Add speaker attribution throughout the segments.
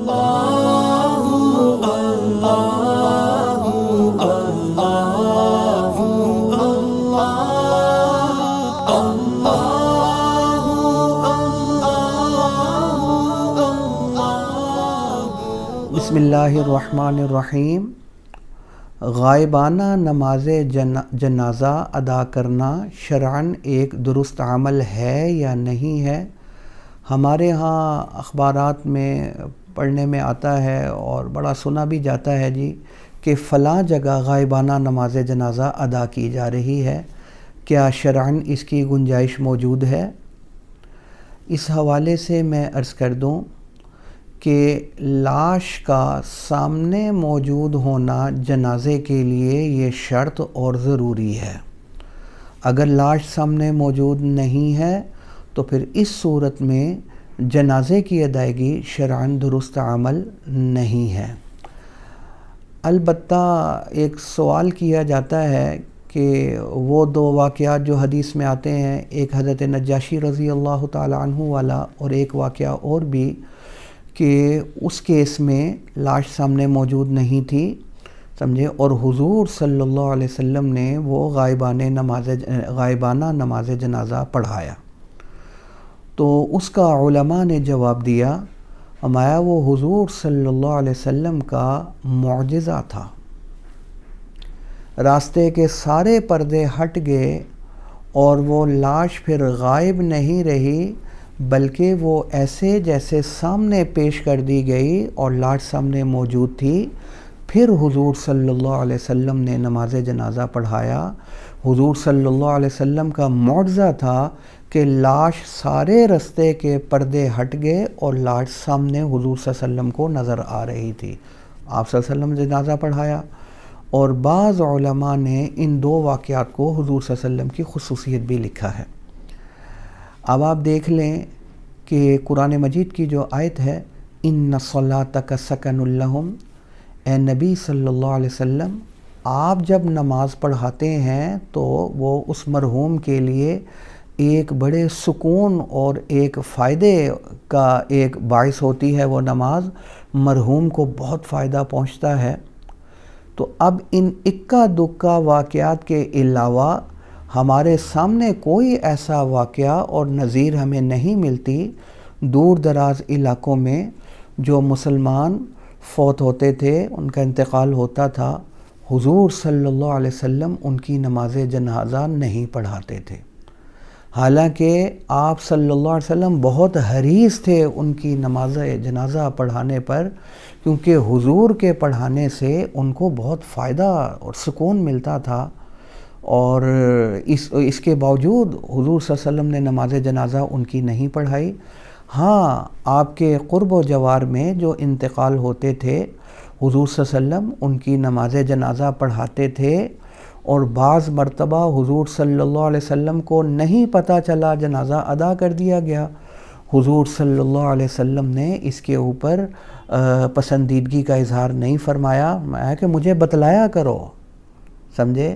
Speaker 1: بسم اللہ الرحمن الرحیم۔ غائبانہ نماز جنازہ ادا کرنا شرعاً ایک درست عمل ہے یا نہیں ہے؟ ہمارے ہاں اخبارات میں پڑھنے میں آتا ہے اور بڑا سنا بھی جاتا ہے جی کہ فلاں جگہ غائبانہ نماز جنازہ ادا کی جا رہی ہے۔ کیا شرعاً اس کی گنجائش موجود ہے؟ اس حوالے سے میں عرض کر دوں کہ لاش کا سامنے موجود ہونا جنازے کے لیے یہ شرط اور ضروری ہے۔ اگر لاش سامنے موجود نہیں ہے تو پھر اس صورت میں جنازے کی ادائیگی شرعاً درست عمل نہیں ہے۔ البتہ ایک سوال کیا جاتا ہے کہ وہ دو واقعات جو حدیث میں آتے ہیں، ایک حضرت نجاشی رضی اللہ تعالی عنہ والا اور ایک واقعہ اور بھی، کہ اس کیس میں لاش سامنے موجود نہیں تھی، سمجھے، اور حضور صلی اللہ علیہ وسلم نے وہ غائبانہ نماز جنازہ پڑھایا۔ تو اس کا علماء نے جواب دیا، فرمایا وہ حضور صلی اللہ علیہ وسلم کا معجزہ تھا۔ راستے کے سارے پردے ہٹ گئے اور وہ لاش پھر غائب نہیں رہی، بلکہ وہ ایسے جیسے سامنے پیش کر دی گئی اور لاش سامنے موجود تھی۔ پھر حضور صلی اللہ علیہ وسلم نے نماز جنازہ پڑھایا۔ حضور صلی اللہ علیہ وسلم کا معجزہ تھا کہ لاش سارے راستے کے پردے ہٹ گئے اور لاش سامنے حضور صلی اللہ علیہ وسلم کو نظر آ رہی تھی۔ آپ صلی اللہ علیہ وسلم نے جنازہ پڑھایا۔ اور بعض علماء نے ان دو واقعات کو حضور صلی اللہ علیہ وسلم کی خصوصیت بھی لکھا ہے۔ اب آپ دیکھ لیں کہ قرآن مجید کی جو آیت ہے، ان صلاتک سکن لہم، اے نبی صلی اللہ علیہ وسلم، آپ جب نماز پڑھاتے ہیں تو وہ اس مرحوم کے لیے ایک بڑے سکون اور ایک فائدے کا ایک باعث ہوتی ہے۔ وہ نماز مرحوم کو بہت فائدہ پہنچتا ہے۔ تو اب ان اکا دکا واقعات کے علاوہ ہمارے سامنے کوئی ایسا واقعہ اور نظیر ہمیں نہیں ملتی۔ دور دراز علاقوں میں جو مسلمان فوت ہوتے تھے، ان کا انتقال ہوتا تھا، حضور صلی اللہ علیہ وسلم ان کی نماز جنازہ نہیں پڑھاتے تھے، حالانکہ آپ صلی اللہ علیہ وسلم بہت حریص تھے ان کی نماز جنازہ پڑھانے پر، کیونکہ حضور کے پڑھانے سے ان کو بہت فائدہ اور سکون ملتا تھا۔ اور اس کے باوجود حضور صلی اللہ علیہ وسلم نے نماز جنازہ ان کی نہیں پڑھائی۔ ہاں، آپ کے قرب و جوار میں جو انتقال ہوتے تھے، حضور صلی اللہ علیہ وسلم ان کی نماز جنازہ پڑھاتے تھے، اور بعض مرتبہ حضور صلی اللہ علیہ وسلم کو نہیں پتہ چلا، جنازہ ادا کر دیا گیا۔ حضور صلی اللہ علیہ وسلم نے اس کے اوپر پسندیدگی کا اظہار نہیں فرمایا، کہ مجھے بتلایا کرو، سمجھے۔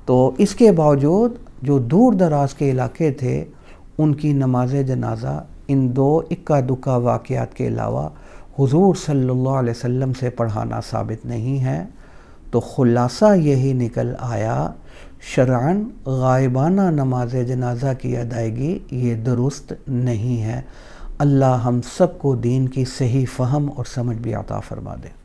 Speaker 1: تو اس کے باوجود جو دور دراز کے علاقے تھے، ان کی نماز جنازہ ان دو اکا دکا واقعات کے علاوہ حضور صلی اللہ علیہ وسلم سے پڑھانا ثابت نہیں ہے۔ تو خلاصہ یہی نکل آیا، شرعاً غائبانہ نماز جنازہ کی ادائیگی یہ درست نہیں ہے۔ اللہ ہم سب کو دین کی صحیح فہم اور سمجھ بھی عطا فرما دے۔